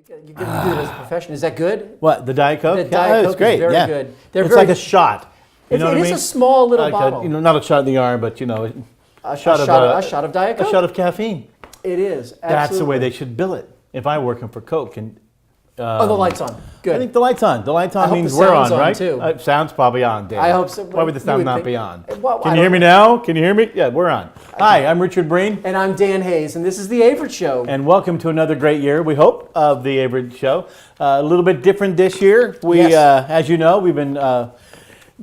You get to do it as a profession. Is that good? What, the Diet Coke? The Diet Coke great. is very good. It's like a shot. You know what I mean? It is a small little like bottle. not a shot in the arm, but a shot of Diet Coke. A shot of caffeine. It is. Absolutely. That's the way they should bill it. If I working for Coke and the light's on. Good. I think the light's on. The light's on hope means the we're on, sound's on, right? too. Sound's probably on, Dave. I hope so. Why would the sound not think? be on? Well, Can you hear me now? Can you hear me? Yeah, we're on. Hi, I'm Richard Breen. And I'm Dan Hayes, and this is the Averett Show. And welcome to another great year, we hope, of the Averett Show. A little bit different this year. Yes. As you know, we've been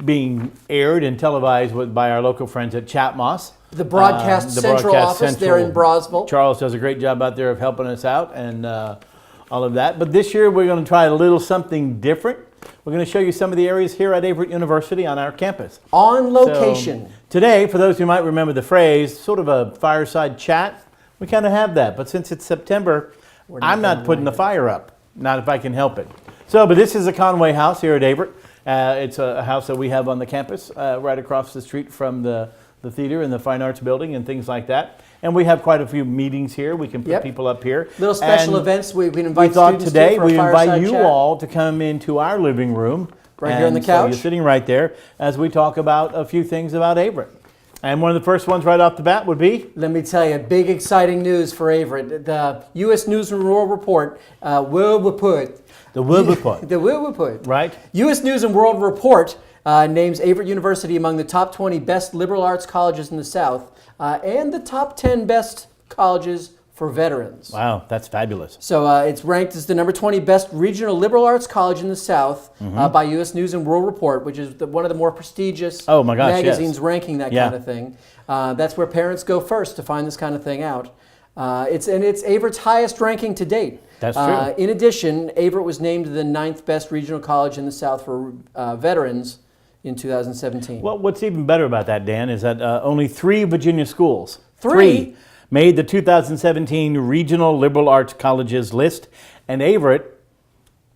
being aired and televised by our local friends at Chatmoss. The Broadcast Central office there in Brosville. Charles does a great job out there of helping us out and all of that. But this year we're going to try a little something different. We're going to show you some of the areas here at Averett University on our campus. On location. So, today, for those who might remember the phrase, sort of a fireside chat, we kind of have that. But since it's September, I'm not putting the fire up. Not if I can help it. So, but this is a Conway house here at Averett. It's a house that we have on the campus right across the street from the theater and the Fine Arts Building and things like that. And we have quite a few meetings here. We can put people up here. Little special events we invite we thought students today to for a we invite you chat. all to come into our living room. Right here on the couch. So you're sitting right there as we talk about a few things about Averett. And one of the first ones right off the bat would be? Let me tell you, big exciting news for Averett. The U.S. News and World Report, World Report. The World Report. The World Report. Right. U.S. News and World Report names Averett University among the top 20 best liberal arts colleges in the South and the top 10 best colleges for veterans. Wow, that's fabulous. So it's ranked as the number 20 best regional liberal arts college in the South by U.S. News and World Report, which is one of the more prestigious magazines ranking that kind of thing. That's where parents go first to find this kind of thing out. It's Averett's highest ranking to date. That's true. In addition, Averett was named the 9th best regional college in the South for veterans in 2017. Well, what's even better about that, Dan, is that only 3 Virginia schools, three made the 2017 Regional Liberal Arts Colleges list, and Averett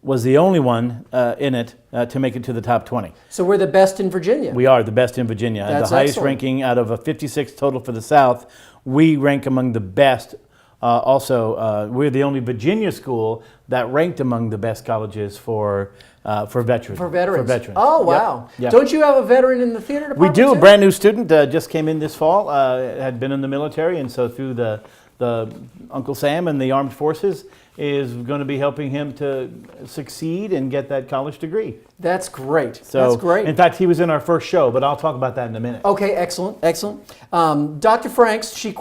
was the only one in it to make it to the top 20. So we're the best in Virginia. We are the best in Virginia. That's the highest excellent. ranking out of a 56 total for the South. We rank among the best. We're the only Virginia school that ranked among the best colleges for veterans. For veterans. Oh, wow. Yep. Don't you have a veteran in the theater department? We do. Too? A brand new student just came in this fall, had been in the military, and so through the Uncle Sam and the Armed Forces is going to be helping him to succeed and get that college degree. That's great. So, that's great. In fact, he was in our first show, but I'll talk about that in a minute. Okay, excellent, excellent. Dr. Franks, she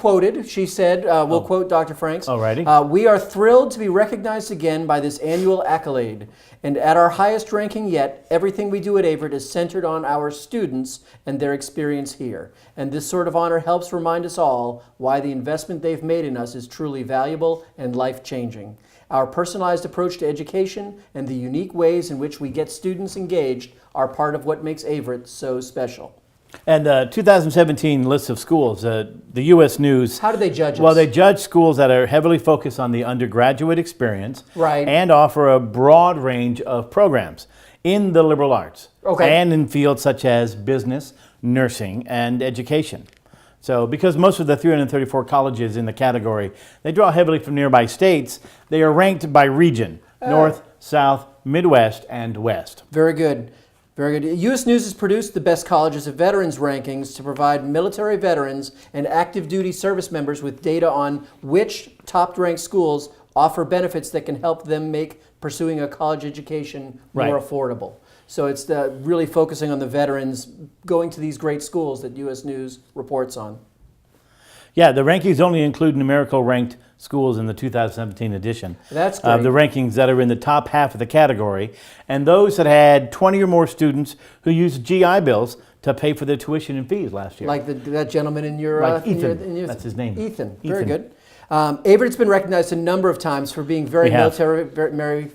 said, we'll quote Dr. Franks. Alrighty. We are thrilled to be recognized again by this annual accolade. And at our highest ranking yet, everything we do at Averett is centered on our students and their experience here. And this sort of honor helps remind us all why the investment they've made in us is truly valuable and life-changing. Our personalized approach to education and the unique ways in which we get students engaged are part of what makes Averett so special. And the 2017 list of schools, the U.S. News. How do they judge us? Well, they judge schools that are heavily focused on the undergraduate experience, right, and offer a broad range of programs in the liberal arts, and in fields such as business, nursing, and education. So because most of the 334 colleges in the category, they draw heavily from nearby states, they are ranked by region, North, South, Midwest, and West. Very good. Very good. U.S. News has produced the best colleges of veterans rankings to provide military veterans and active duty service members with data on which top-ranked schools offer benefits that can help them make pursuing a college education more affordable. So it's really focusing on the veterans going to these great schools that U.S. News reports on. Yeah, the rankings only include numerical ranked schools in the 2017 edition. That's great. The rankings that are in the top half of the category, and those that had 20 or more students who used GI Bills to pay for their tuition and fees last year. Like that gentleman in your... Like Ethan, that's his name. Ethan, very good. Averett's been recognized a number of times for being very military, very merry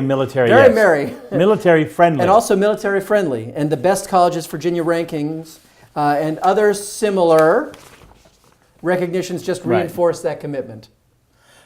military friendly, and also military friendly, and the best colleges Virginia rankings and other similar recognitions just reinforce that commitment.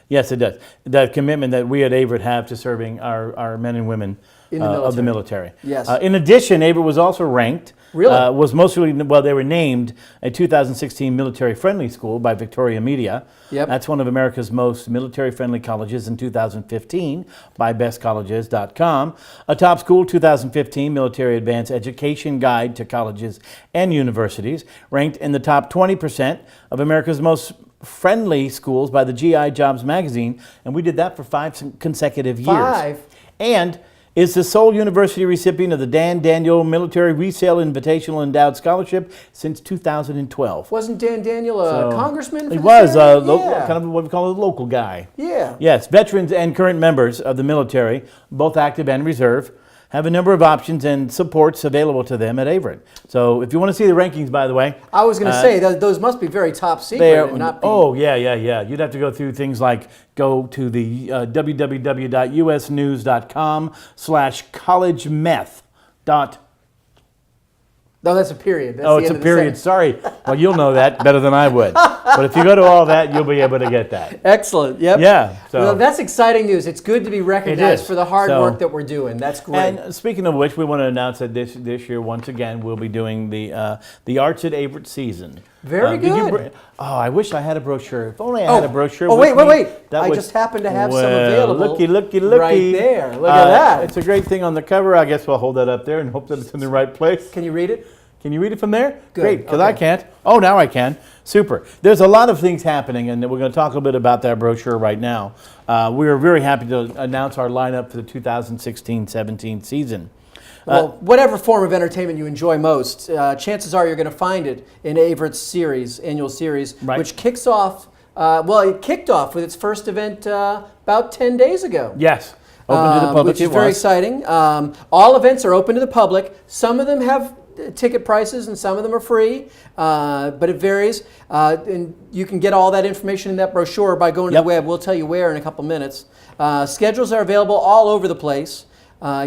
Yes, it does. That commitment that we at Averett have to serving our men and women of the military. Yes. In addition, Averett was also ranked. Really? They were named a 2016 military-friendly school by Victoria Media. Yep. That's one of America's most military-friendly colleges in 2015 by bestcolleges.com. A top school 2015 Military Advanced Education Guide to Colleges and Universities, ranked in the top 20% of America's most friendly schools by the GI Jobs magazine, and we did that for 5 consecutive years. 5? And is the sole university recipient of the Dan Daniel Military Resale Invitational Endowed Scholarship since 2012. Wasn't Dan Daniel a congressman? He was yeah. kind of what we call a local guy. Yeah. Yes, veterans and current members of the military, both active and reserve, have a number of options and supports available to them at Averett. So if you want to see the rankings, by the way. I was going to say, those must be very top secret. And not be... Oh, yeah. You'd have to go through things like go to the www.usnews.com/collegemeth. No, that's a period. That's It's a period. Sorry. Well, you'll know that better than I would. But if you go to all that, you'll be able to get that. Excellent. Yep. Yeah. So well, that's exciting news. It's good to be recognized for the hard work that we're doing. That's great. And speaking of which, we want to announce that this year, once again, we'll be doing the Arts at Averett season. Very good. I wish I had a brochure. If only I had a brochure. Oh, wait. I just happen to have some available. Looky. Right there. Look at that. It's a great thing on the cover. I guess we'll hold that up there and hope that it's in the right place. Can you read it? Can you read it from there? Good. Great, because I can't. Oh, now I can. Super. There's a lot of things happening, and we're going to talk a little bit about that brochure right now. We are very happy to announce our lineup for the 2016-17 season. Well, whatever form of entertainment you enjoy most, chances are you're going to find it in Averett's annual series, which kicks off, it kicked off with its first event about 10 days ago. Yes. Open to the public. Which is very exciting. All events are open to the public. Some of them have ticket prices and some of them are free, but it varies. And you can get all that information in that brochure by going to the web. We'll tell you where in a couple minutes. Schedules are available all over the place.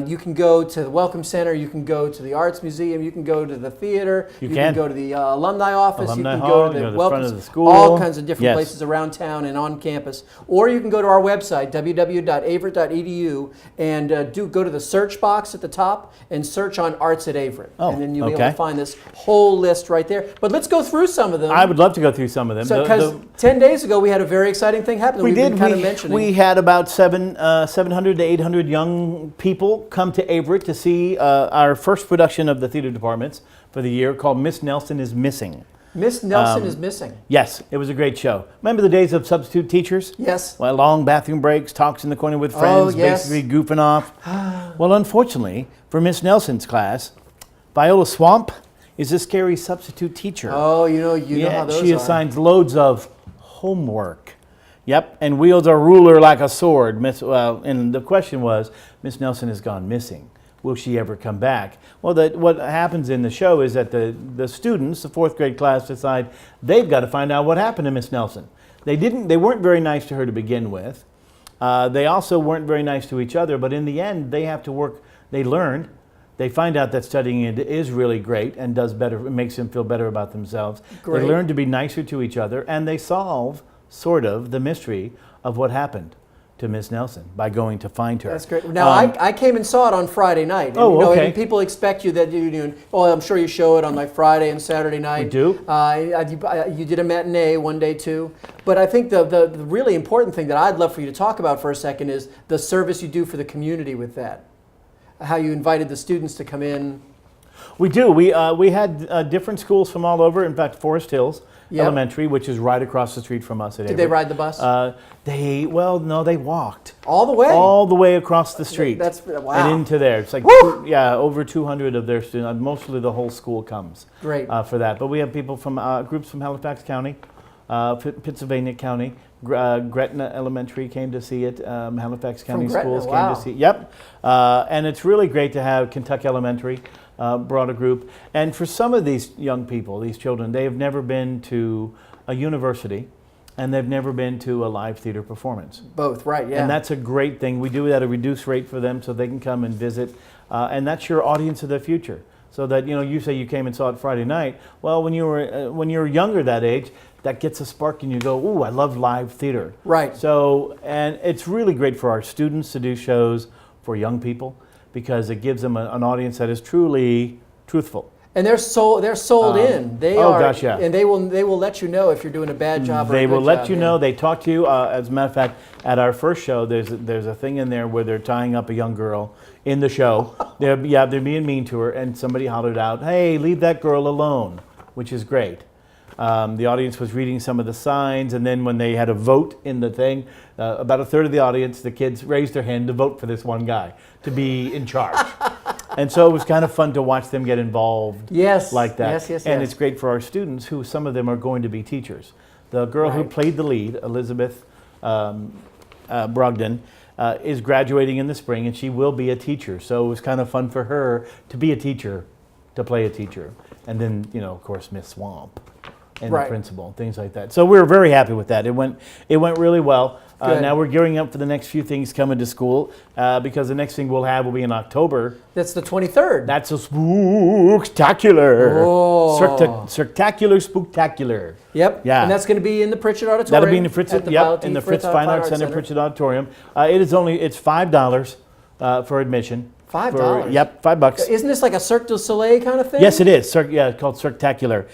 You can go to the Welcome Center, you can go to the Arts Museum, you can go to the theater, you can go to the alumni office, you can go to the Welcome front of the school. All kinds of different places around town and on campus. Or you can go to our website, www.averett.edu, and go to the search box at the top and search on Arts at Averett. And then you'll be able to find this whole list right there. But let's go through some of them. I would love to go through some of them. Because 10 days ago we had a very exciting thing happen. We did. Kind of mentioning. We had about 700 to 800 young people come to Averett to see our first production of the theater departments for the year, called Miss Nelson is Missing. Miss Nelson is Missing. Yes, it was a great show. Remember the days of substitute teachers? Yes. Well, long bathroom breaks, talks in the corner with friends, basically goofing off. Well, unfortunately, for Miss Nelson's class, Viola Swamp is a scary substitute teacher. Oh, you know how those are. She assigns loads of homework. Yep, and wields a ruler like a sword. And the question was, Miss Nelson has gone missing. Will she ever come back? Well, what happens in the show is that the students, the 4th grade class, decide they've got to find out what happened to Miss Nelson. They weren't very nice to her to begin with. They also weren't very nice to each other, but in the end, they have to work. They learn. They find out that studying it is really great and does better. It makes them feel better about themselves. Great. They learn to be nicer to each other, and they solve sort of the mystery of what happened to Miss Nelson by going to find her. That's great. Now, I came and saw it on Friday night. And, okay. And people expect you that you do. Well, I'm sure you show it on like Friday and Saturday night. We do. You did a matinee one day too. But I think the really important thing that I'd love for you to talk about for a second is the service you do for the community with that. How you invited the students to come in. We do. We had different schools from all over. In fact, Forest Hills Elementary, which is right across the street from us at Averett. Did they ride the bus? They walked. All the way? All the way across the street. That's wow. And into there. It's like, over 200 of their students. Mostly the whole school comes. Great. For that. But we have people from, groups from Halifax County, Pittsylvania County. Gretna Elementary came to see it. Halifax County Schools came to see it. Yep. And it's really great to have Kentucky Elementary. Brought a group. And for some of these young people, these children, they have never been to a university and they've never been to a live theater performance. Both, right, yeah. And that's a great thing. We do it at a reduced rate for them so they can come and visit. And that's your audience of the future. So that, you say you came and saw it Friday night. Well, when you were younger that age, that gets a spark and you go, ooh, I love live theater. Right. So, and it's really great for our students to do shows for young people. because it gives them an audience that is truly truthful. And they're sold in. They oh are, gosh, yeah. And they will let you know if you're doing a bad job or a They good will let job, you yeah. know. They talk to you. As a matter of fact, at our first show, there's a thing in there where they're tying up a young girl in the show. They're being mean to her, and somebody hollered out, "Hey, leave that girl alone," which is great. The audience was reading some of the signs, and then when they had a vote in the thing, about a third of the audience, the kids raised their hand to vote for this one guy to be in charge. And so it was kind of fun to watch them get involved like that. Yes. And it's great for our students, who some of them are going to be teachers. The girl who played the lead, Elizabeth Brogdon, is graduating in the spring, and she will be a teacher. So it was kind of fun for her to be a teacher, to play a teacher. And then, of course, Miss Swamp and the principal, things like that. So we were very happy with that. It went really well. Now we're gearing up for the next few things coming to school, because the next thing we'll have will be in October. That's the 23rd. That's a spooktacular. Oh. Spooktacular. Yep. Yeah. And that's going to be in the Pritchett Auditorium. That'll be in the Fritz, at the in the Fritz Fine Arts Center, Pritchett Auditorium. It's $5 for admission. $5? Yep, $5. Isn't this like a Cirque du Soleil kind of thing? Yes, it is. It's called Circtacular.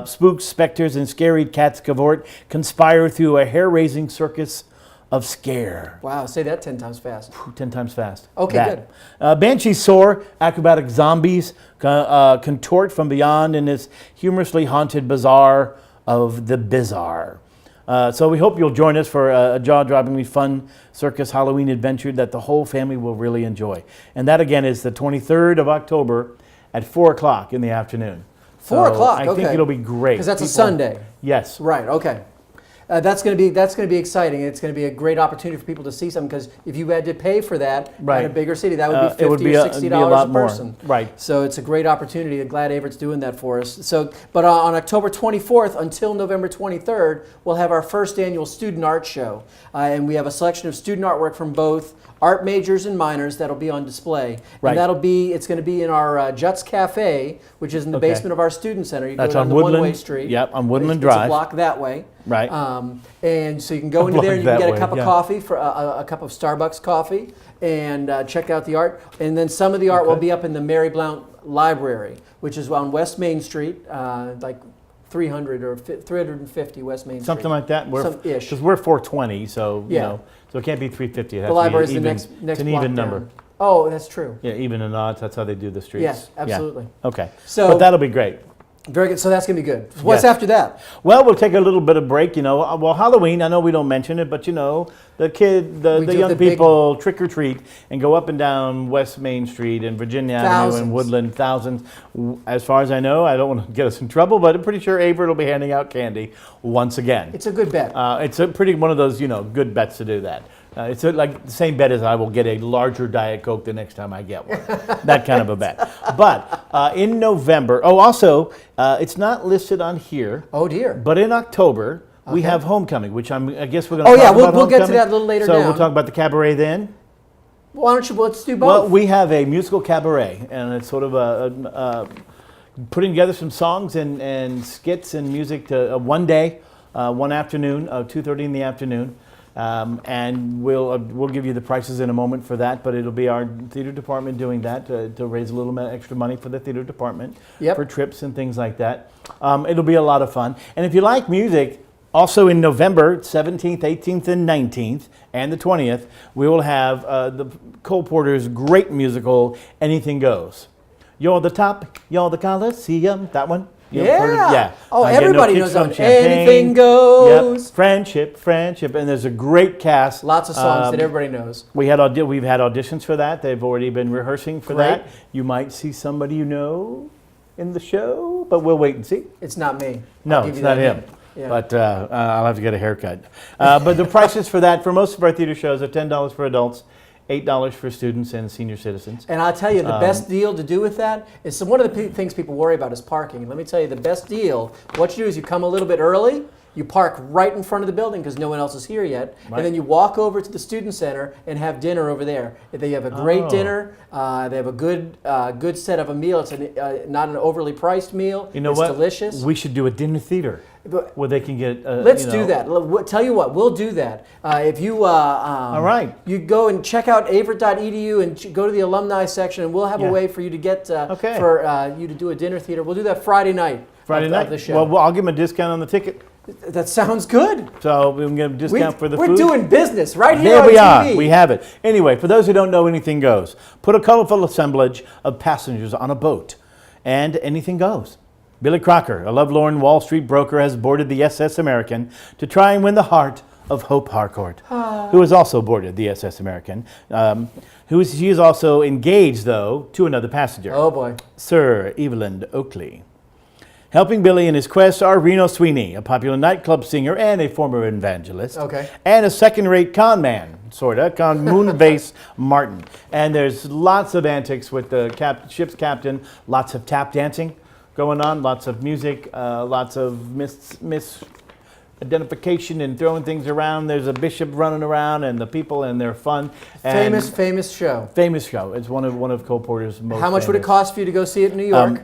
Spooks, specters, and scary cats cavort conspire through a hair-raising circus of scare. Wow, say that 10 times fast. 10 times fast. Okay, good. Banshees soar, acrobatic zombies contort from beyond in this humorously haunted bazaar of the bizarre. So we hope you'll join us for a jaw-droppingly fun circus Halloween adventure that the whole family will really enjoy. And that, again, is the 23rd of October at 4 o'clock in the afternoon. 4 o'clock, I think it'll be great. Because that's a Sunday. Yes. Right, okay. That's going to be exciting. It's going to be a great opportunity for people to see something, because if you had to pay for that in a bigger city, that would be $50 or $60 a person. Right. So it's a great opportunity. I'm glad Averett's doing that for us. So, but on October 24th until November 23rd, we'll have our first annual student art show, and we have a selection of student artwork from both art majors and minors that'll be on display. Right. And it's going to be in our Juts Cafe, which is in the basement of our student center. You That's go on down the Woodland. one-way street. Yep, on Woodland It's a Drive. block that way. Right. And so you can go into there and you can get a cup of yeah. coffee, for a cup of Starbucks coffee, and check out the art. And then some of the art will be up in the Mary Blount Library, which is on West Main Street, like 350 West Main Street. Something like that. Some-ish. Because we're 420, so Yeah. so it can't be 350. The library is the even, next it's an block even down. number. Oh, that's true. Yeah, even and odds. That's how they do the streets. Yes, absolutely. Yeah. Okay. So- but that'll be great. Very good. So that's going to be good. What's Yes. after that? Well, we'll take a little bit of break. Well, Halloween. I know we don't mention it, but the We the do young the big- people trick or treat and go up and down West Main Street and Virginia Avenue Thousands. and Woodland. Thousands. As far as I know, I don't want to get us in trouble, but I'm pretty sure Averett will be handing out candy once again. It's a good bet. It's a pretty one of those good bets to do that. It's like the same bet as I will get a larger Diet Coke the next time I get one. That kind of a bet. But in November, also, it's not listed on here. Oh, dear. But in October, we Okay. have Homecoming, which I guess we're going to Oh, talk yeah, about we'll get to Homecoming. that a little later So down. we'll talk about the cabaret then? Why don't you, let's do both. Well, we have a musical cabaret, and it's sort of a putting together some songs and skits and music to one day, one afternoon, 2:30 in the afternoon. And we'll give you the prices in a moment for that, but it'll be our theater department doing that to raise a little bit extra money for the theater department for trips and things like that. It'll be a lot of fun. And if you like music, also in November 17th, 18th, and 19th, and the 20th, we will have the Cole Porter's great musical, Anything Goes. You're the top, you're the Coliseum, that one. Yeah. Oh, I get no everybody kicks knows from that. champagne. Anything Goes. Yep. Friendship, and there's a great cast. Lots of songs that everybody knows. We've had auditions for that. They've already been rehearsing for Great. that. You might see somebody you know in the show, but we'll wait and see. It's not me. No, I'll give it's you not that him. hint. Yeah. But I'll have to get a haircut. But the prices for that, for most of our theater shows, are $10 for adults, $8 for students and senior citizens. And I'll tell you, the best deal to do with that is one of the things people worry about is parking. And let me tell you, the best deal, what you do is you come a little bit early, You park right in front of the building because no one else is here yet, Right. and then you walk over to the student center and have dinner over there. They have a great dinner. They have a good set of a meal. It's not an overly priced meal. You know it's what? delicious. We should do a dinner theater where they can get. Let's do that. Tell you what, we'll do that. If you All right. you go and check out averett.edu and go to the alumni section, and we'll have a way for you to get for you to do a dinner theater. We'll do that Friday night. Of the show. Well, I'll give them a discount on the ticket. That sounds good. So we can get a discount for the food. We're doing business right here There on we TV. are. We have it. Anyway, for those who don't know, anything goes. Put a colorful assemblage of passengers on a boat, and anything goes. Billy Crocker, a lovelorn Wall Street broker, has boarded the SS American to try and win the heart of Hope Harcourt, who has also boarded the SS American. She is also engaged, though, to another passenger. Oh, boy. Sir Evelyn Oakley. Helping Billy in his quest are Reno Sweeney, a popular nightclub singer and a former evangelist. Okay. And a second-rate con man, sorta, Moonbase Martin. And there's lots of antics with the ship's captain, lots of tap dancing going on, lots of music, lots of misidentification and throwing things around. There's a bishop running around and the people, and they're fun. And Famous show. Famous show. It's one of Cole Porter's most How much would it cost for you to go see it in New York?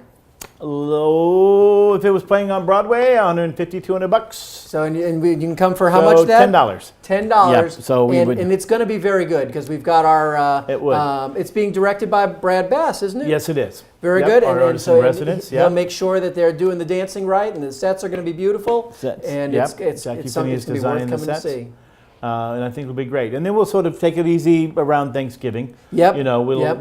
Low, if it was playing on Broadway, $150, $200. So and you can come for how much then? $10. $10. Yeah, so we would, and it's going to be very good because we've got our. It would. It's being directed by Brad Bass, isn't it? Yes, it is. Very good. Our artist in residence. He'll make sure that they're doing the dancing right, and the sets are going to be beautiful. Sets. And Yep. it's Jackie something Finney that's is going to be worth designing the coming to sets. see. And I think it'll be great. And then we'll sort of take it easy around Thanksgiving. Yep. You know, Yep.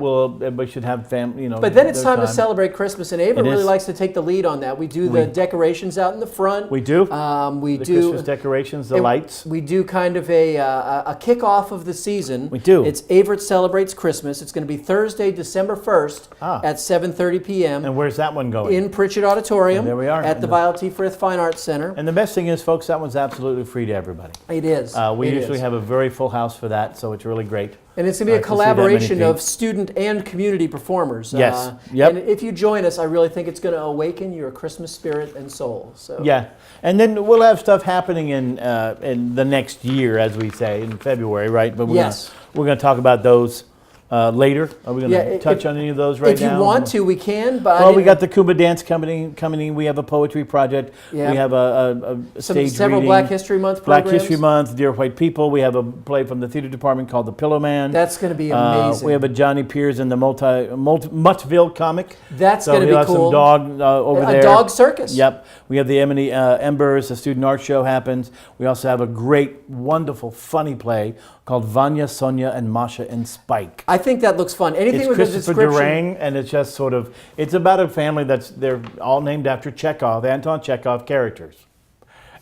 everybody should have family. You know. But then it's their time to celebrate Christmas, and Ava It really is. likes to take the lead on that. We do the decorations out in the front. We do. We the do Christmas decorations, the lights. We do kind of a kickoff of the season. We do. It's Averett Celebrates Christmas. It's going to be Thursday, December 1st at 7:30 p.m. And where's that one going? in Pritchard Auditorium. There we are. At the Violet T. Frith Fine Arts Center. And the best thing is, folks, that one's absolutely free to everybody. It is. We It usually is. have a very full house for that, so it's really great. And it's going to be a to see that many collaboration of people. student and community performers. Yes. Yep. And if you join us, I really think it's going to awaken your Christmas spirit and soul. So. Yeah, and then we'll have stuff happening in the next year, as we say, in February, right? But we're gonna talk about those later. Are we gonna touch on any of those right now? If you want to, we can. But well, we got the Kuba Dance coming in. We have a poetry project. Yeah. We have a stage several reading. Black History Month Black programs. History Month, Dear White People. We have a play from the theater department called The Pillow Man. That's going to be amazing. We have a Johnny Piers and the Muttville comic. That's So going to he'll be have cool. some dog over there. A dog circus. Yep. We have the Emily Embers, the student art show happens. We also have a great, wonderful, funny play called Vanya, Sonia, and Masha and Spike. I think that looks fun. Anything It's with Christopher a description. Durang, and it's just sort of, it's about a family they're all named after Chekhov, Anton Chekhov characters.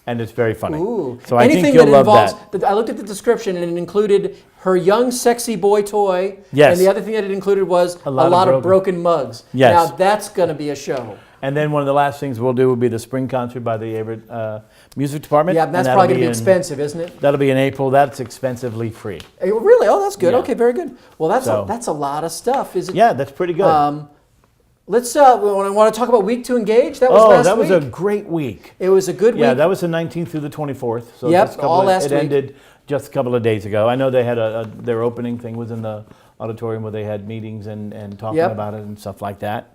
And it's very funny. Ooh. So I Anything think you'll that love involves, that. I looked at the description, and it included her young, sexy boy toy. Yes. And the other thing that it included was a lot lot of of broken mugs. Yes. Now, that's going to be a show. And then one of the last things we'll do will be the spring concert by the Averett Music Department. Yeah, that's and probably going to be in- expensive, isn't it? That'll be in April. That's expensively free. Really? Oh, that's good. Yeah. Okay, very good. Well, that's So- that's a lot of stuff. Is it? Yeah, that's pretty good. Let's. We want to talk about Week to Engage. That was last that was a week. great week. It was a good week. Yeah, that was the 19th through the 24th. So Yep, just a couple all of- last it week. ended just a couple of days ago. I know they had their opening thing was in the auditorium where they had meetings and talking Yep. about it and stuff like that.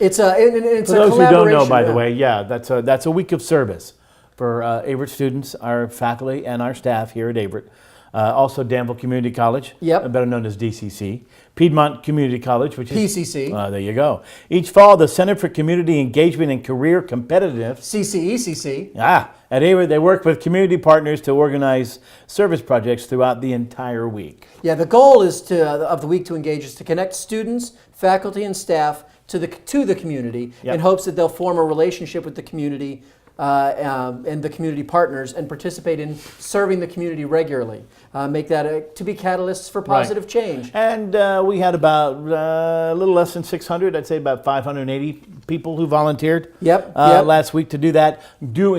It's a For those who don't know, by the yeah. way, yeah, that's a week of service for Averett students, our faculty, and our staff here at Averett. Also Danville Community College, Yep. better known as DCC. Piedmont Community College, which is PCC. There you go. Each fall, the Center for Community Engagement and Career Competitiveness. CCECC. At Averett, they work with community partners to organize service projects throughout the entire week. Yeah, the goal is of the Week to Engage is to connect students, faculty, and staff to the community Yep. in hopes that they'll form a relationship with the community and the community partners and participate in serving the community regularly. Make that to be catalysts for positive change. And we had about a little less than 600, I'd say about 580 people who volunteered Yep. last week to do that,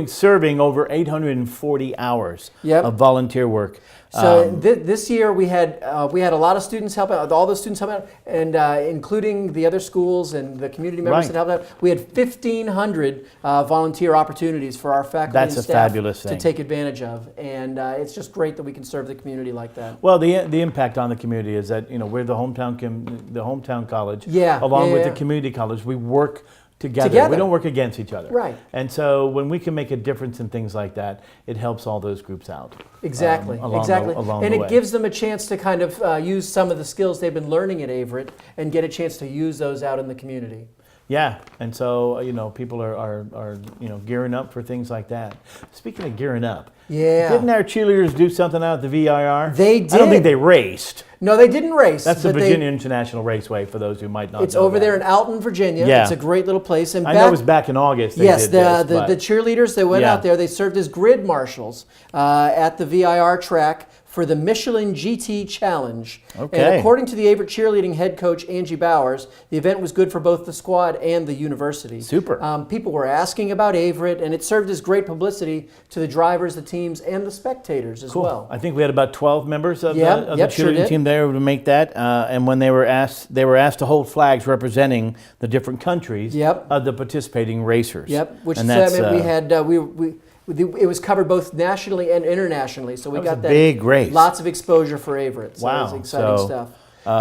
serving over 840 hours Yep. of volunteer work. So this year we had a lot of students help out, all the students help out, and including the other schools and the community members Right. that helped out. We had 1,500 volunteer opportunities for our faculty That's and a staff fabulous to thing. take advantage of, and it's just great that we can serve the community like that. Well, the impact on the community is that we're the hometown college, Yeah, along with yeah. the community college. We work together. Together. We don't work against each other. Right. And so when we can make a difference in things like that, it helps all those groups out. Exactly, along exactly. along And the it way. gives them a chance to kind of use some of the skills they've been learning at Averett and get a chance to use those out in the community. Yeah, and so people are gearing up for things like that. Speaking of gearing up, Yeah. didn't our cheerleaders do something out at the VIR? They did. I don't think they raced. No, they didn't race. That's the but Virginia International Raceway for those who might not It's know over that. there in Alton, Virginia. Yeah. It's a great little place. And I know it was back in August. They yes, did this, the but- cheerleaders that went Yeah. out there, they served as grid marshals at the VIR track for the Michelin GT Challenge. Okay. And according to the Averett cheerleading head coach Angie Bowers, the event was good for both the squad and the university. Super. People were asking about Averett, and it served as great publicity to the drivers, the teams, and the spectators as Cool. well. I think we had about 12 members of Yep, the yep, sure cheerleading did. team there to make that. And when they were asked to hold flags representing the different countries Yep. of the participating racers. Yep, which and is, that's, we had it was covered both nationally and internationally, so we That was got a that big race. lots of exposure for Averett. So Wow, it was exciting so, stuff.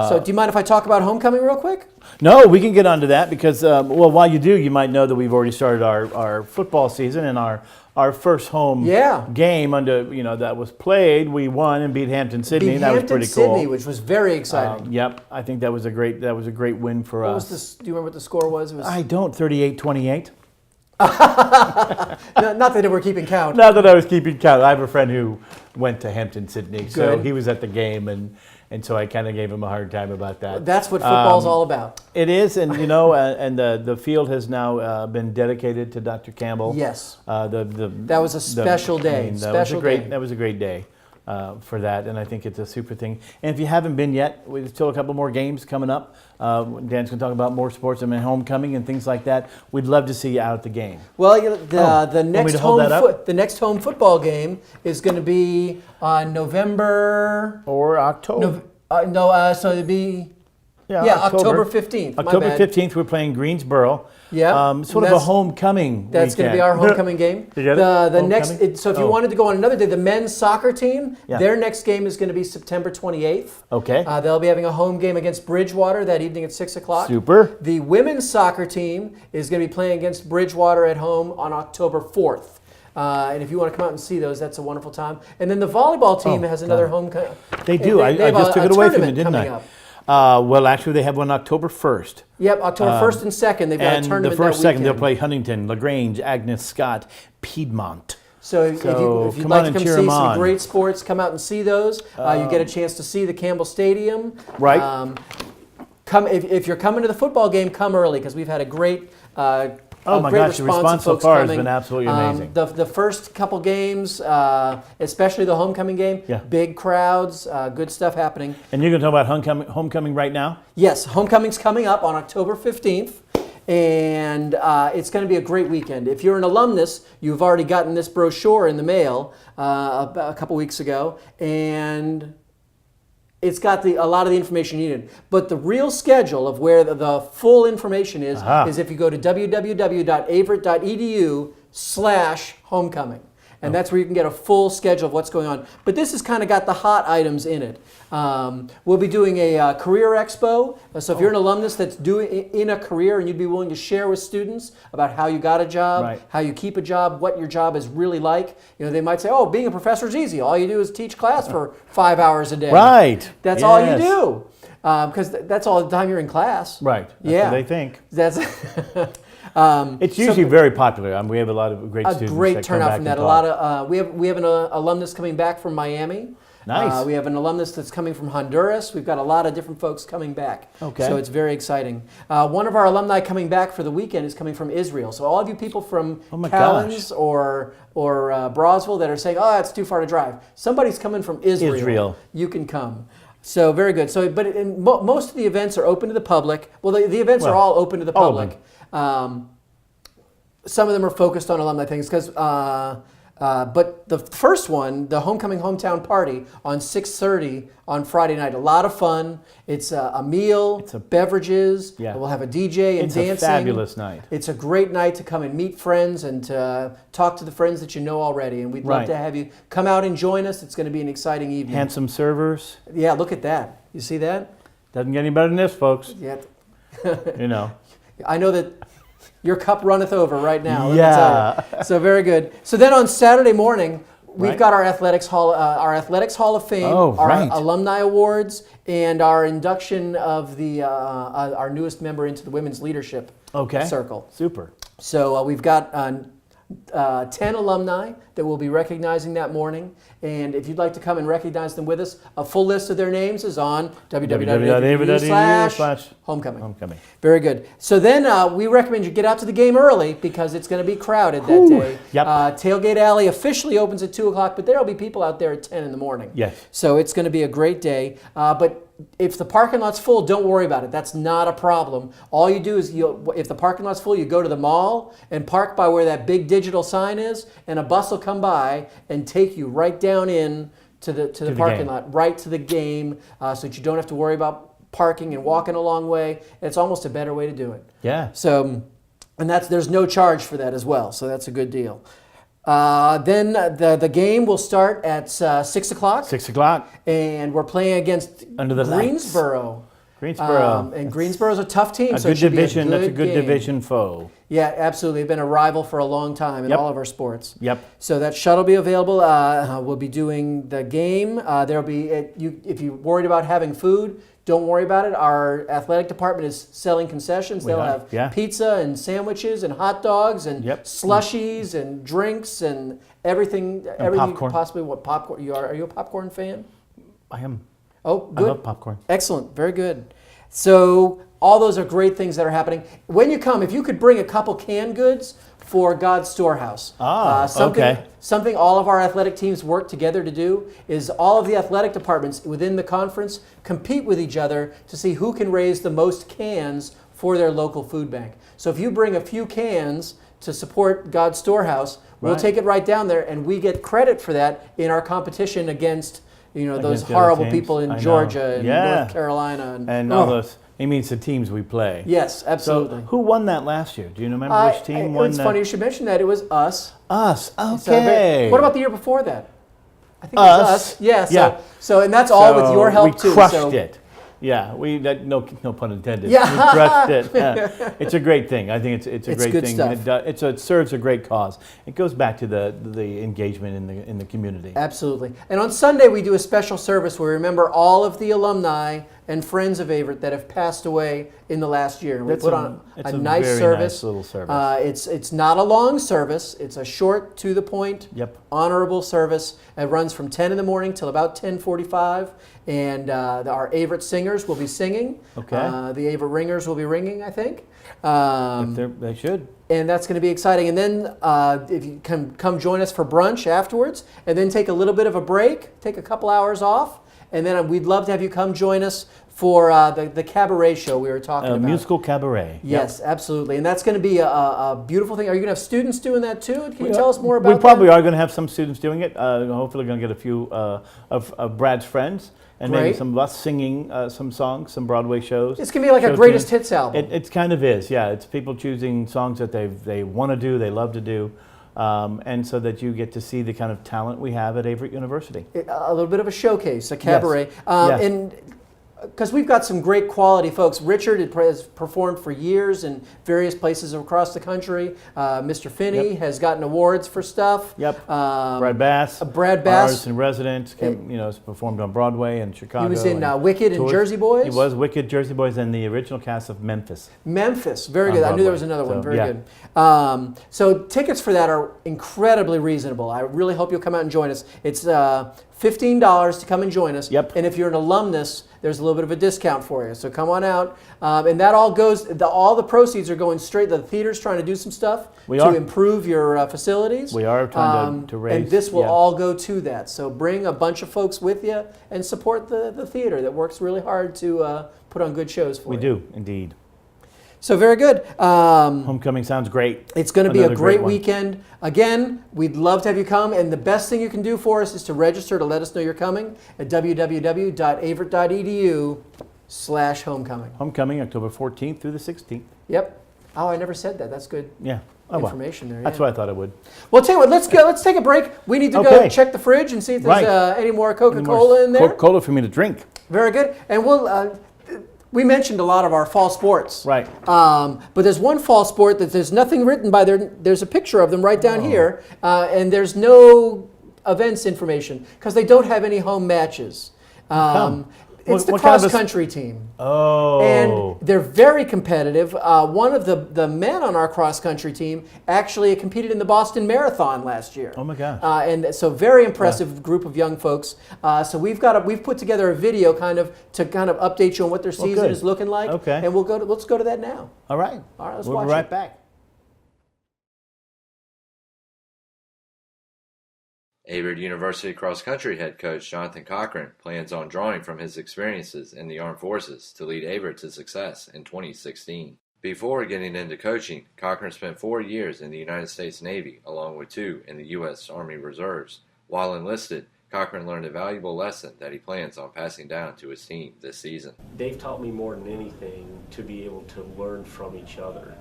So do you mind if I talk about homecoming real quick? No, we can get onto that because, while you do, you might know that we've already started our football season and our first home Yeah. game that was played. We won and beat Hampton Sydney. Beat That was Hampton pretty Sydney, cool. which was very exciting. Yep, I think that was a great win for What us. was this? Do you remember what the score was? It was I don't 38-28. not that we're keeping count. Not that I was keeping count. I have a friend who went to Hampton Sydney, so Good. he was at the game, and so I kind of gave him a hard time about that. That's what football's all about. It is, and and the field has now been dedicated to Dr. Campbell. Yes. That was a special day. Special day. That was a great day for that, and I think it's a super thing. And if you haven't been yet, there's still a couple more games coming up. Dan's going to talk about more sports and homecoming and things like that. We'd love to see you out at the game. Well, want the me next to hold that up? the next home football game is going to be on November. Or October. So it'd be October 15th. my October bad. 15th, we're playing Greensboro. Yeah, Sort of a that's- homecoming That's going to be our weekend. homecoming game. You get it? The Homecoming? next, so if you Oh. wanted to go on another day, the men's soccer team, Yeah. their next game is going to be September 28th. Okay. They'll be having a home game against Bridgewater that evening at 6 o'clock. Super. The women's soccer team is going to be playing against Bridgewater at home on October 4th. And if you want to come out and see those, that's a wonderful time. And then the volleyball team has another homecoming. They do. I just took it away from you, didn't I? Well, actually, they have one October 1st. Yep, October 1st and 2nd. They've got a And tournament the first, that second, they'll weekend. play Huntington, LaGrange, Agnes Scott, Piedmont. So if So you'd come like on to and come cheer see 'em some on. great sports, come out and see those. You get a chance to see the Campbell Stadium. Right. If you're coming to the football game, come early because we've had a great. Oh my great gosh, the response of response so folks far has coming. been absolutely amazing. The first couple games, especially the homecoming game, Yeah. big crowds, good stuff happening. And you're going to talk about homecoming right now? Yes, homecoming's coming up on October 15th, and it's going to be a great weekend. If you're an alumnus, you've already gotten this brochure in the mail a couple weeks ago, and it's got a lot of the information you needed. But the real schedule of where the full information is if you go to www.averett.edu/homecoming. And that's where you can get a full schedule of what's going on. But this has kind of got the hot items in it. We'll be doing a career expo. So if you're an alumnus that's in a career and you'd be willing to share with students about how you got a job, Right. how you keep a job, what your job is really like. They might say, oh, being a professor is easy. All you do is teach class for 5 hours a day. Right. That's all you Yes. do. Because that's all the time you're in class. Right. That's Yeah. what they think. That's It's usually very popular. We have a lot of great a students great that turnout come from back that. and A lot talk. of we have an alumnus coming back from Miami. Nice. We have an alumnus that's coming from Honduras. We've got a lot of different folks coming back. Okay. So it's very exciting. One of our alumni coming back for the weekend is coming from Israel. So all of you people from my Cowens or Brosville that are saying, oh, it's too far to drive. Somebody's coming from Israel. You can come. So very good. So, but most of the events are open to the public. Well, the events are all open to the all of public. Some of them are focused on alumni things because But the first one, the Homecoming Hometown Party on 6:30 on Friday night. A lot of fun. It's a meal, beverages. Yeah. We'll have a DJ and It's dancing. a fabulous night. It's a great night to come and meet friends and to talk to the friends that you know already. And we'd love to have you come out and join us. It's going to be an exciting evening. Handsome servers. Yeah, look at that. You see that? Doesn't get any better than this, folks. Yeah. You know. I know that your cup runneth over right now. Let me Yeah. tell you. So very good. So then on Saturday morning, we've Right. got our Athletics Hall of Fame, our right. alumni awards, and our induction of the our newest member into the Women's Leadership Circle. Super. So we've got 10 alumni that we'll be recognizing that morning. And if you'd like to come and recognize them with us, a full list of their names is on www.averett.edu/homecoming. Homecoming. Very good. So then we recommend you get out to the game early because it's going to be crowded that day. Yep. Tailgate Alley officially opens at 2 o'clock, but there will be people out there at 10 in the morning. Yes. So it's going to be a great day. But if the parking lot's full, don't worry about it. That's not a problem. All you do is, if the parking lot's full, you go to the mall and park by where that big digital sign is, and a bus will come by and take you right down in to the parking lot, right to the game, so that you don't have to worry about parking and walking a long way. It's almost a better way to do it. Yeah. So, and there's no charge for that as well. So that's a good deal. Then the game will start at 6 o'clock. 6 o'clock. And we're playing against Under the Greensboro. Greensboro. And Greensboro's a tough team. A so good it should division. Be a That's a good game. division foe. Yeah, absolutely. They've been a rival for a long time in all of our sports. Yep. So that shuttle will be available. We'll be doing the game. There'll be if you're worried about having food, don't worry about it. Our athletic department is selling concessions. They'll have pizza and sandwiches and hot dogs and slushies and drinks and everything. Everything popcorn. Possibly what popcorn? Are you a popcorn fan? I am. Oh, good. I love popcorn. Excellent. Very good. So all those are great things that are happening. When you come, if you could bring a couple canned goods for God's Storehouse. Something all of our athletic teams work together to do is all of the athletic departments within the conference compete with each other to see who can raise the most cans for their local food bank. So if you bring a few cans to support God's Storehouse, we'll take it right down there and we get credit for that in our competition against those horrible people in Georgia and North Carolina. And all those. He means the teams we play. Yes, absolutely. So who won that last year? Do you remember which team won? It's funny you should mention that. It was us. Us. Okay. What about the year before that? I think it was us. Yeah. So and that's all with your help too. We crushed it. Yeah, no pun intended. Yeah. We crushed it. Yeah. It's a great thing. I think it's a great good thing. Stuff. It serves a great cause. It goes back to the engagement in the community. Absolutely. And on Sunday we do a special service where we remember all of the alumni and friends of Averett that have passed away in the last year. And we put on a nice very service. Nice little service. It's not a long service. It's a short, to the point, honorable service. It runs from 10 in the morning till about 10:45. And our Averett singers will be singing. Okay. The Averett ringers will be ringing, I think. They should. And that's going to be exciting. And then if you can come join us for brunch afterwards, and then take a little bit of a break, take a couple hours off, and then we'd love to have you come join us for the cabaret show we were talking about. Musical cabaret. Yes, absolutely. And that's going to be a beautiful thing. Are you going to have students doing that too? Can you tell us more about that? We probably are going to have some students doing it. Hopefully going to get a few of Brad's friends. And maybe some of us singing some songs, some Broadway shows. It's going to be like a greatest hits album. It kind of is, yeah. It's people choosing songs that they want to do, they love to do. And so that you get to see the kind of talent we have at Averett University. A little bit of a showcase, a cabaret. And because we've got some great quality folks. Richard has performed for years in various places across the country. Mr. Finney has gotten awards for stuff. Brad Bass. Artist in residence. Has performed on Broadway in Chicago. He was in Wicked and Jersey Boys. He was Wicked, Jersey Boys, and the original cast of Memphis. Very good. I knew there was another one. Very good. So tickets for that are incredibly reasonable. I really hope you'll come out and join us. It's $15 to come and join us. And if you're an alumnus, there's a little bit of a discount for you. So come on out. And that all goes, all the proceeds are going straight. The theater's trying to do some stuff to improve your facilities. We are trying to raise. And this will all go to that. So bring a bunch of folks with you and support the theater that works really hard to put on good shows for you. We do, indeed. So very good. Homecoming sounds great. It's going to be a Another great one. weekend. Again, we'd love to have you come, and the best thing you can do for us is to register to let us know you're coming at www.averett.edu/homecoming. Homecoming, October 14th through the 16th. Yep. Oh, I never said that. That's good Yeah. Oh, well. information there. That's yeah. what I thought it would. Well, tell you what, let's go. Let's take a break. We need to go Okay. check the fridge and see if there's Right. any more Coca-Cola in there. Coca-Cola for me to drink. Very good. And we mentioned a lot of our fall sports. Right. But there's one fall sport that there's nothing written by there. There's a picture of them right down here, and there's no events information because they don't have any home matches. It's the What kind of cross-country team. Oh. And they're very competitive. One of the men on our cross-country team actually competed in the Boston Marathon last year. Oh my gosh. And so very impressive group of young folks. So we've put together a video to update you on what their season good. is looking like. Okay. And let's go to that now. All right. All right, let's we'll watch be right it. back. Averett University cross country head coach Jonathan Cochran plans on drawing from his experiences in the armed forces to lead Averett to success in 2016. Before getting into coaching, Cochran spent 4 years in the United States Navy along with 2 in the U.S. Army Reserves. While enlisted, Cochran learned a valuable lesson that he plans on passing down to his team this season. They've taught me more than anything to be able to learn from each other.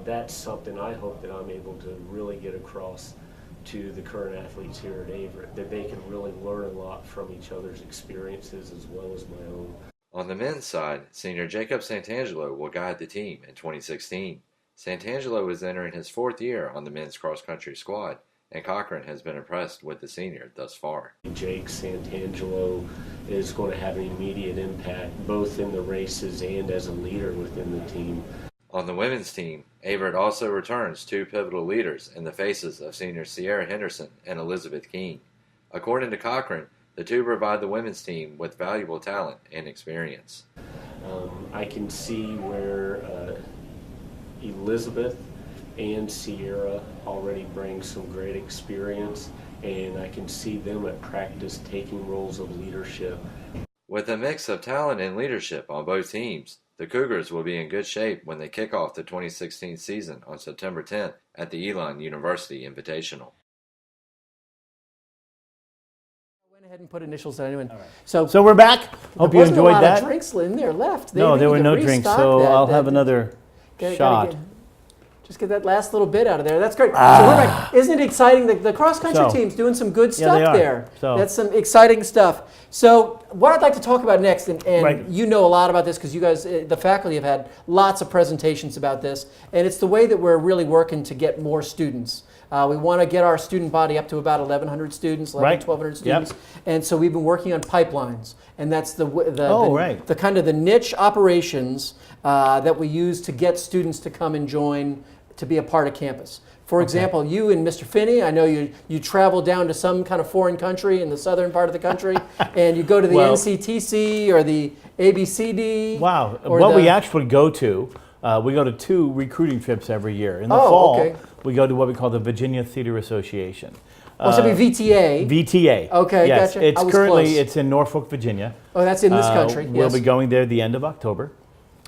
That's something I hope that I'm able to really get across to the current athletes here at Averett, that they can really learn a lot from each other's experiences as well as my own. On the men's side, senior Jacob Santangelo will guide the team in 2016. Santangelo is entering his 4th year on the men's cross-country squad, and Cochran has been impressed with the senior thus far. Jake Santangelo is going to have an immediate impact both in the races and as a leader within the team. On the women's team, Averett also returns 2 pivotal leaders in the faces of seniors Sierra Henderson and Elizabeth King. According to Cochran, the 2 provide the women's team with valuable talent and experience. I can see where Elizabeth and Sierra already bring some great experience, and I can see them at practice taking roles of leadership. With a mix of talent and leadership on both teams, the Cougars will be in good shape when they kick off the 2016 season on September 10th at the Elon University Invitational. I went ahead and put initials on anyone. All right. So we're back. Hope you enjoyed Wasn't a lot that. of drinks in there left. No, They there need were to no drinks, restock so that. I'll have another shot. Just get that last little bit out of there. That's great. So we're back. Isn't it exciting? The cross-country So- team's doing some good Yeah, stuff they are. there. So- That's some exciting stuff. So what I'd like to talk about next, and Right. you know a lot about this because you guys, the faculty, have had lots of presentations about this, and it's the way that we're really working to get more students. We want to get our student body up to about 1,100 students, 1,200 Right. Yep. students, and so we've been working on pipelines, and that's the right. the kind of the niche operations that we use to get students to come and join to be a part of campus. For example, you and Mr. Finney, I know you travel down to some kind of foreign country in the southern part of the country, and you go to the Well- NCTC or the ABCD. Wow. or What the- we actually go to, we go to 2 recruiting trips every year. In the Oh, fall, okay. we go to what we call the Virginia Theater Association. Oh, so it'd be VTA. VTA. Okay, yes. gotcha. It's I was currently close. it's in Norfolk, Virginia. Oh, that's in this country. We'll Yes. be going there the end of October,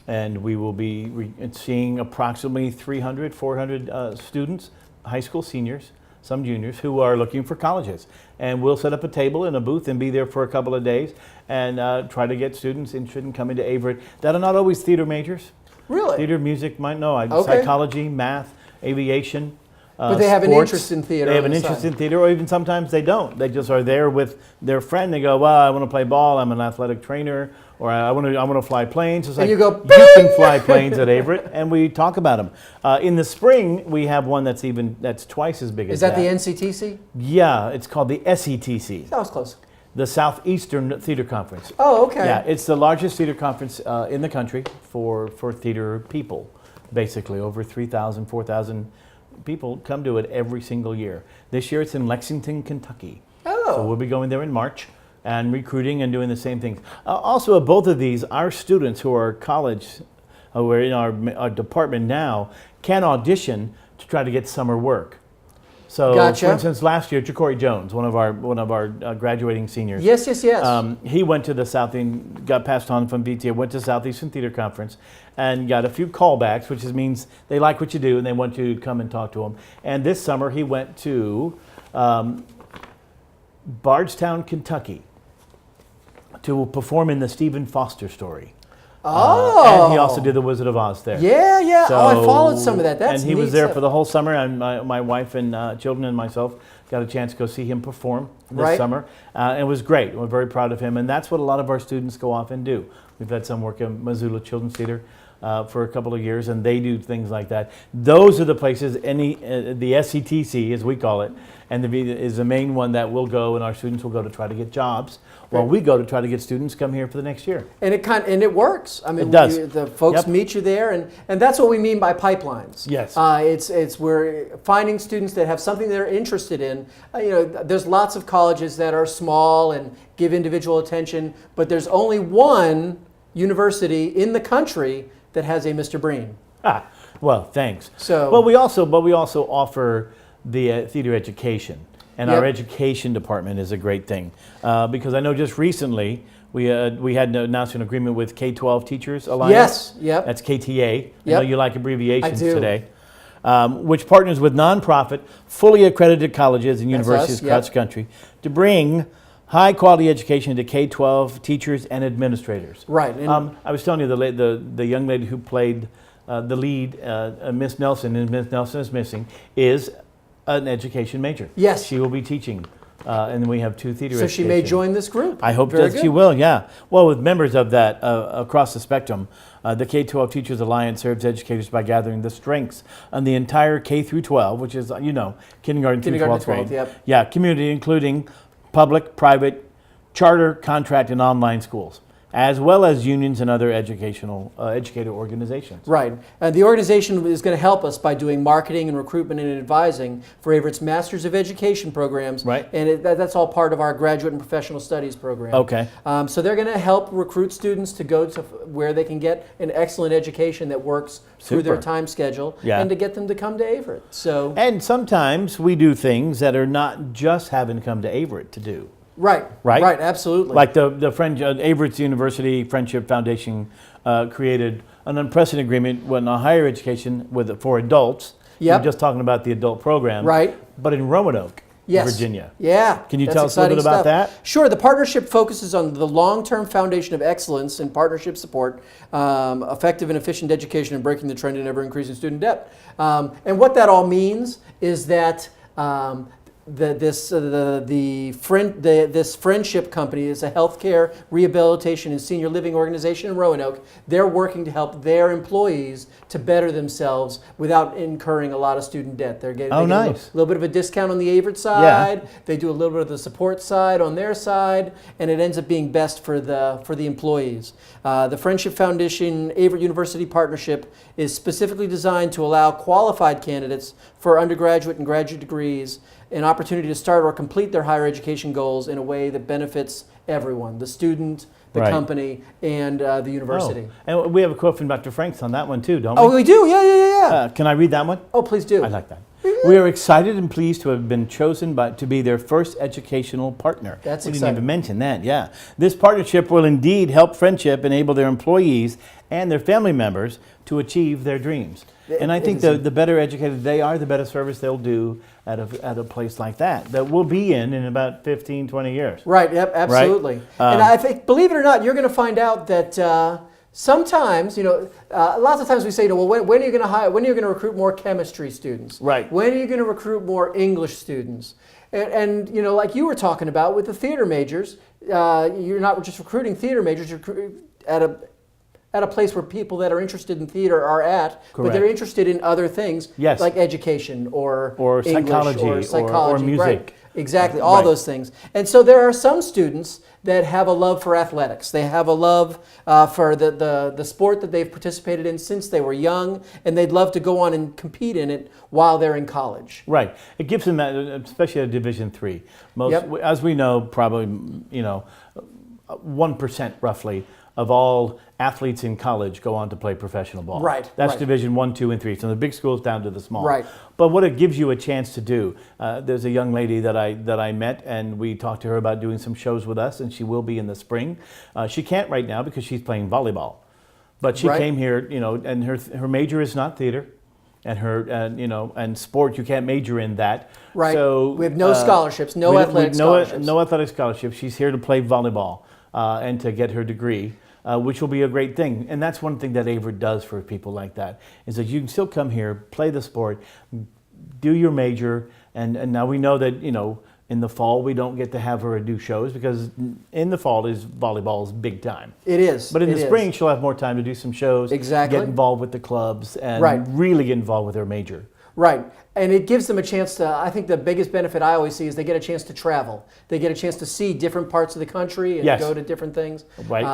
and we will be seeing approximately 300, 400 students, high school seniors, some juniors, who are looking for colleges. And we'll set up a table in a booth and be there for a couple of days and try to get students interested in coming to Averett that are not always theater majors. Really? Theater, music, Okay. psychology, math, aviation. But they have an sports. interest in theater They have on an the interest side. in theater, or even sometimes they don't. They just are there with their friend. They go, "Well, I want to play ball. I'm an athletic trainer, or I want to fly planes." It's And like you go, you can fly planes at Averett, and we talk about them. In the spring, we have one that's twice as big as Is that the NCTC? Yeah, it's called the SETC, That was close. the Southeastern Theater Conference. Oh, okay. Yeah, it's the largest theater conference in the country for theater people. Basically, over 3,000, 4,000 people come to it every single year. This year it's in Lexington, Kentucky. Oh. So we'll be going there in March and recruiting and doing the same things. Also, at both of these, our students who are college, who are in our department now, can audition to try to get summer work. So, Gotcha. for instance, last year, Ja'Cory Jones, one of our graduating seniors. Yes, yes, yes. He went to the got passed on from VTA, went to Southeastern Theater Conference, and got a few callbacks, which means they like what you do and they want you to come and talk to them. And this summer, he went to Bardstown, Kentucky, to perform in the Stephen Foster story. Oh. And he also did The Wizard of Oz there. Yeah, yeah. So, I followed some of that. That's and he was neat there stuff. for the whole summer, and my wife and children and myself got a chance to go see him perform this Right. summer. It was great. We're very proud of him, and that's what a lot of our students go off and do. We've had some work in Missoula Children's Theater for a couple of years, and they do things like that. Those are the places, the SCTC, as we call it, and is the main one that we'll go, and our students will go to try to get jobs, while we go to try to get students come here for the next year. And it works. I mean, It does. the folks Yep. meet you there, and that's what we mean by pipelines. Yes. It's we're finding students that have something they're interested in. There's lots of colleges that are small and give individual attention, but there's only one university in the country that has a Mr. Breen. Well, thanks. So- but we also offer the theater education, and our Yep. education department is a great thing because I know just recently we had announced an agreement with K-12 Teachers Alliance. Yes, yep. That's KTA. I Yep. know you like abbreviations I do. today. Which partners with nonprofit, fully accredited colleges and That's universities us, across yep. the country to bring high quality education to K-12 teachers and administrators. Right. And I was telling you the young lady who played the lead, Miss Nelson, and Miss Nelson is missing, is an education major. Yes. She will be teaching, and we have 2 theater so she may education. join this group. I hope Very that she good. will, yeah. Well, with members of that across the spectrum, the K-12 Teachers Alliance serves educators by gathering the strengths on the entire K through 12, which is, kindergarten through Kindergarten 12th to 12th, grade. yep. Yeah, community, including public, private, charter, contract, and online schools, as well as unions and other educator organizations. Right. And the organization is going to help us by doing marketing and recruitment and advising for Averett's Masters of Education programs. Right. And that's all part of our graduate and professional studies program. Okay. So they're going to help recruit students to go to where they can get an excellent education that works through their Super. time schedule, Yeah. and to get them to come to Averett. So And sometimes we do things that are not just having to come to Averett to do. right, absolutely. Like the Averett University Friendship Foundation created an unprecedented agreement with higher education for adults. Yep. We're just talking about the adult program. Right. But in Roanoke, Yes. Virginia. Yeah. Can you that's tell us a little bit exciting about stuff. that? Sure. The partnership focuses on the long-term foundation of excellence and partnership support, effective and efficient education, and breaking the trend in ever-increasing student debt. And what that all means is that this friendship company is a healthcare rehabilitation and senior living organization in Roanoke. They're working to help their employees to better themselves without incurring a lot of student debt. They're getting, Oh, they get nice. a little bit of a discount on the Averett side. They do a little bit of the support side on their side, and it ends up being best for the employees. The Friendship Foundation Averett University partnership is specifically designed to allow qualified candidates for undergraduate and graduate degrees an opportunity to start or complete their higher education goals in a way that benefits everyone, the student, the Right. company, and the university. Oh. And we have a quote from Dr. Franks on that one too, don't we? Oh, we do? Yeah. Can I read that one? Oh, please do. I like that. We are excited and pleased to have been chosen to be their first educational partner. That's we didn't exciting. even mention that, yeah. This partnership will indeed help Friendship enable their employees and their family members to achieve their dreams. And I think the better educated they are, the better service they'll do at a place like that we'll be in about 15, 20 years. Right, yep, absolutely. And I think, believe it or not, you're going to find out that sometimes, lots of times we say, well, when are you going to hire? When are you going to recruit more chemistry students? Right. When are you going to recruit more English students? And like you were talking about with the theater majors, you're not just recruiting theater majors. You're at a place where people that are interested in theater are at, but they're Correct. interested in other things, Yes. like education or Psychology English or music. Right. Exactly, all Right. those things. And so there are some students that have a love for athletics. They have a love for the sport that they've participated in since they were young, and they'd love to go on and compete in it while they're in college. Right. It gives them that, especially at Division III. Yep. As we know, probably 1% roughly of all athletes in college go on to play professional ball. Right, That's right. Division 1, 2, and 3. So the big schools down to the small. Right. But what it gives you a chance to do, there's a young lady that I met, and we talked to her about doing some shows with us, and she will be in the spring. She can't right now because she's playing volleyball. But she Right. came here, and her major is not theater. And and sport, you can't major in that. Right. So We have no scholarships, no athletic scholarships. No athletic scholarships. She's here to play volleyball and to get her degree, which will be a great thing. And that's one thing that Averett does for people like that, is that you can still come here, play the sport, do your major, and now we know that, in the fall we don't get to have her do shows because in the fall volleyball's big time. It is. But in It the is. spring she'll have more time to do some shows, Exactly. get involved with the clubs, and Right. really get involved with her major. Right. And it gives them a chance to, I think the biggest benefit I always see is they get a chance to travel. They get a chance to see different parts of the country and Yes. go to different things. Right.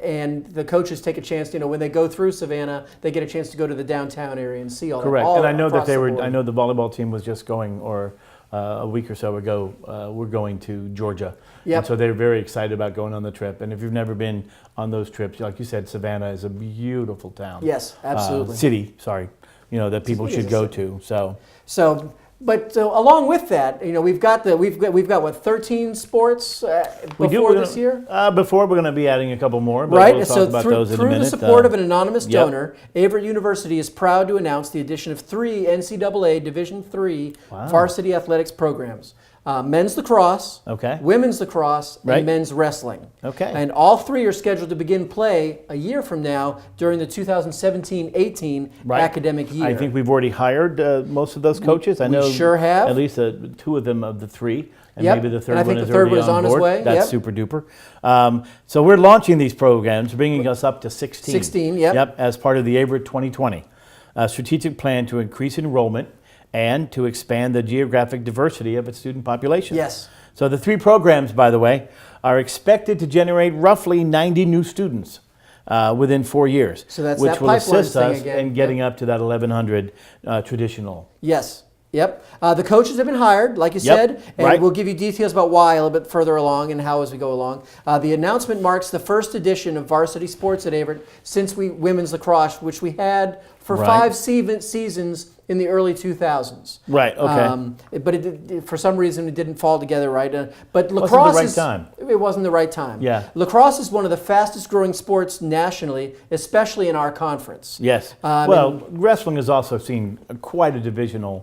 And the coaches take a chance, when they go through Savannah, they get a chance to go to the downtown area and see all that. Correct. all And I know that across they the were. board. I know the volleyball team was just going, or a week or so ago, we're going to Georgia. Yep. And so they're very excited about going on the trip. And if you've never been on those trips, like you said, Savannah is a beautiful town. Yes, absolutely. City. Sorry. That people City is should a go city. to. So. So along with that, we've got what 13 sports before this year. Before we're going to be adding a couple more, but Right, we'll so talk about through those in a minute. the support of an anonymous yep. donor, Averett University is proud to announce the addition of 3 NCAA Division III Wow. varsity athletics programs. Men's lacrosse, Okay. women's lacrosse, Right. and men's wrestling. Okay. And all 3 are scheduled to begin play a year from now during the 2017-18 Right. academic year. I think we've already hired most of those coaches. I we know sure have. at least 2 of them of the 3, and Yep. maybe the third And I one think is the third already one is on his board. way. That's Yep. super duper. So we're launching these programs, bringing us up to 16. 16, yep. Yep, as part of the Averett 2020 strategic plan to increase enrollment and to expand the geographic diversity of its student population. Yes. So the 3 programs, by the way, are expected to generate roughly 90 new students within 4 years, So that's which that will pipeline assist thing us again. in getting up to that 1,100 traditional. Yes. Yep. The coaches have been hired, like you Yep, said, and right. we'll give you details about why a little bit further along and how as we go along. The announcement marks the first edition of varsity sports at Averett since women's lacrosse, which we had for Right. 5 seasons in the early 2000s. Right, okay. But for some reason it didn't fall together right. But Wasn't lacrosse the right time. It wasn't the right time. Yeah. Lacrosse is one of the fastest growing sports nationally, especially in our conference. Yes. Well, wrestling has also seen quite a Division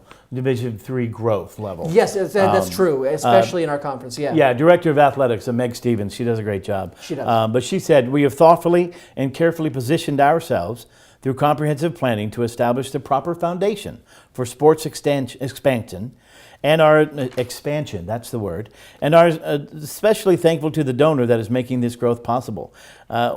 III growth level. Yes, that's true, especially in our conference. Yeah. Yeah, Director of Athletics, Meg Stevens, she does a great job. She does. But she said, we have thoughtfully and carefully positioned ourselves through comprehensive planning to establish the proper foundation for sports expansion and our expansion, that's the word, and are especially thankful to the donor that is making this growth possible.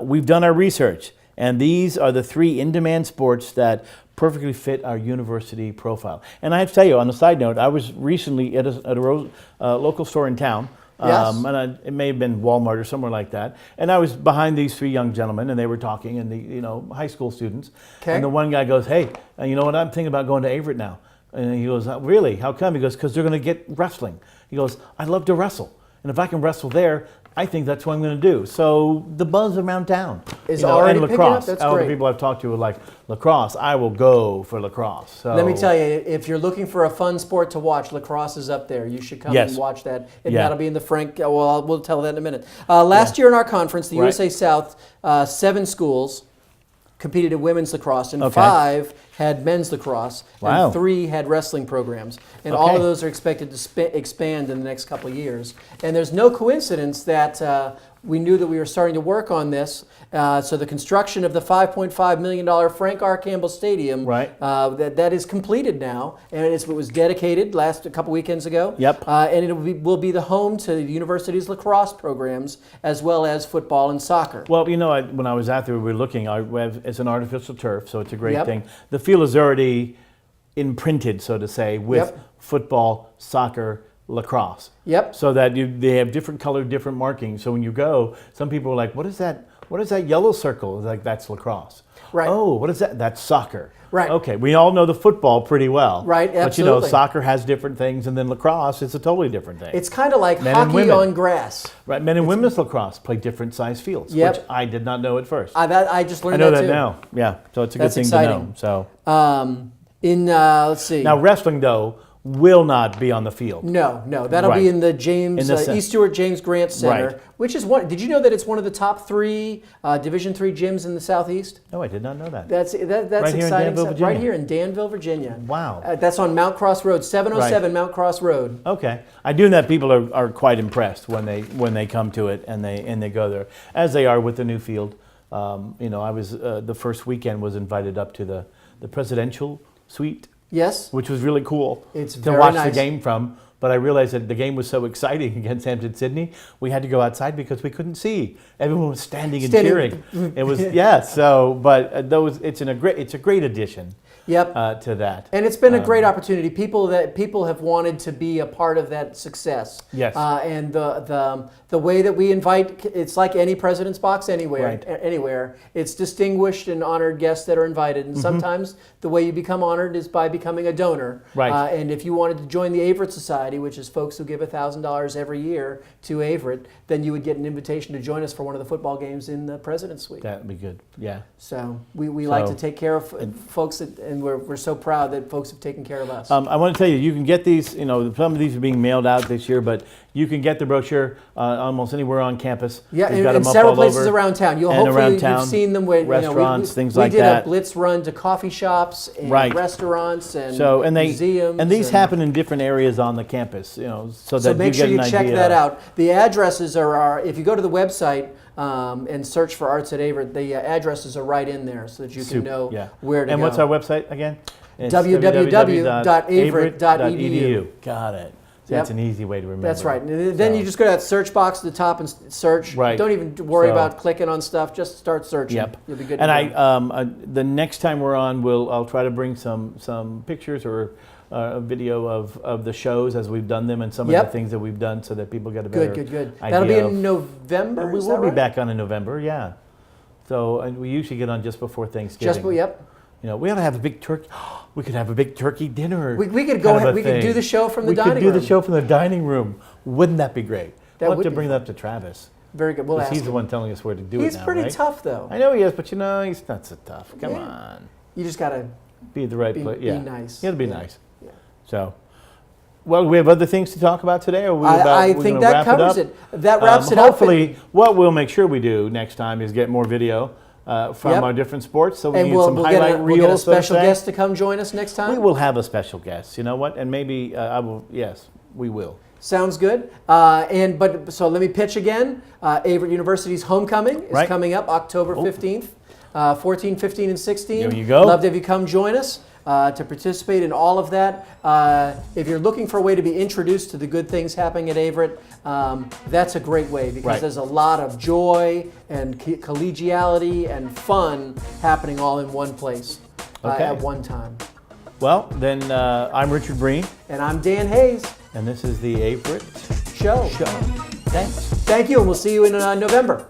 We've done our research, and these are the 3 in-demand sports that perfectly fit our university profile. And I have to tell you, on a side note, I was recently at a local store in town. Yes. It may have been Walmart or somewhere like that. And I was behind these 3 young gentlemen, and they were talking, and high school students. Okay. And the one guy goes, "Hey, you know what? I'm thinking about going to Averett now." And he goes, "Really? How come?" He goes, "Because they're going to get wrestling." He goes, "I love to wrestle, and if I can wrestle there, I think that's what I'm going to do." So the buzz around town Is and already picking up? lacrosse. That's All the great. people I've talked to were like, "Lacrosse, I will go for lacrosse." So Let me tell you, if you're looking for a fun sport to watch, lacrosse is up there. You should come Yes. and watch that. And Yeah. that'll be in the Frank. We'll tell that in a minute. Last year in our conference, the Right. USA South, 7 schools competed in women's lacrosse, and Okay. 5 had men's lacrosse, Wow. and 3 had wrestling programs. And all Okay. of those are expected to expand in the next couple of years. And there's no coincidence that we knew that we were starting to work on this. So the construction of the $5.5 million Frank R. Campbell Stadium, Right. that is completed now, and it was dedicated a couple weekends ago. Yep. And it will be the home to the university's lacrosse programs as well as football and soccer. Well, when I was out there, we were looking. It's an artificial turf, so it's a great Yep. thing. The field is already imprinted, so to say, with Yep. football, soccer, lacrosse. Yep. So that they have different colored, different markings. So when you go, some people are like, what is that? What is that yellow circle? It's like, that's lacrosse. Right. Oh, what is that? That's soccer. Right. Okay, we all know the football pretty well. Right, But you know, absolutely. soccer has different things, and then lacrosse is a totally different thing. It's kind of like Men and hockey women. on grass. Right, men and women's lacrosse play different size fields, Yep. which I did not know at first. I just I learned know that that too. now. Yeah, so it's a good That's thing exciting. to know. So Let's see. now wrestling though will not be on the field. No, that'll Right. be in the James In the East Stewart James Grant Center, Right. which is one. Did you know that it's one of the top 3 Division III gyms in the Southeast? No, I did not know that. That's Right here in exciting. Danville, stuff. Virginia. Right here in Danville, Virginia. Wow. That's on Mount Cross Road, 707 Right. Mount Cross Road. Okay, I do know that people are quite impressed when they come to it and they go there, as they are with the new field. You know, I was the first weekend was invited up to the presidential suite, Yes. which was really cool It's to very watch nice. the game from. But I realized that the game was so exciting against Hampton Sydney, we had to go outside because we couldn't see. Everyone was standing and cheering. It was so. But it's a great addition. Yep. To that. And it's been a great opportunity. People have wanted to be a part of that success. Yes. And the way that we invite, it's like any President's Box anywhere. Right. Anywhere. It's distinguished and honored guests that are invited. And sometimes the way you become honored is by becoming a donor. Right. And if you wanted to join the Averett Society, which is folks who give $1,000 every year to Averett, then you would get an invitation to join us for one of the football games in the President's Suite. That would be good. Yeah. So we like So- to take care of folks, and we're so proud that folks have taken care of us. I want to tell you, you can get these, you know, some of these are being mailed out this year, but you can get the brochure almost anywhere on campus. Yeah, We've got in them up several all places over. around town. And Hopefully around town, you've seen them. With, restaurants, things we like did that. a blitz run to coffee shops and Right. restaurants and So, museums. and these and- happen in different areas on the campus, you know, so that So make you sure get you an check idea. that out. The addresses are if you go to the website and search for Arts at Averett, the addresses are right in there so that you can Super, know yeah. where to And go. what's our website again? It's www.averett.edu. Got it. So Yep. that's an easy way to remember. That's right. And then So- you just go to that search box at the top and search. Right. Don't even worry So- about clicking on stuff. Just start searching. Yep. You'll be good. And to go. the next time we're on, I'll try to bring some pictures or a video of the shows as we've done them and some of Yep. the things that we've done, so that people get a better Good. idea That'll be of- in November. We is will that be right? back on in November, yeah. So and we usually get on just before Thanksgiving. Yep. You know, we ought to have a big turkey. We could have a big turkey dinner. We could kind go of ahead. a We could do thing. the show from the We dining could do room. the show from the dining room. Wouldn't that be great? That We'll have would to be bring fun. that up to Travis. Very good. We'll 'Cause ask he's the him. one telling us where to do it He's now, pretty right? tough, though. I know he is, but you know, he's not so tough. Come Yeah. on. You just gotta. Be at the right Be- place. be Yeah. nice. You got to be Yeah. nice. Yeah. So, well, we have other things to talk about today, or we're I we're think gonna that wrap covers it. it. Up? That wraps it up. Hopefully, what we'll make sure we do next time is get more video from Yep. our different sports, so we And can get we'll some get highlight a reels. so to special say. guest to come join us next time. We will have a special guest. You know what? And maybe I will. Yes, we will. Sounds good. So let me pitch again. Averett University's homecoming is Right. coming up October 15th, 14, 15, and 16. There you go. Love to have you come join us to participate in all of that. If you're looking for a way to be introduced to the good things happening at Averett, that's a great way because Right. there's a lot of joy and collegiality and fun happening all in one place Okay. at one time. Well, then I'm Richard Breen, And I'm Dan Hayes. and this is the Averett Show. Show. Thanks. Thank you, and we'll see you in November.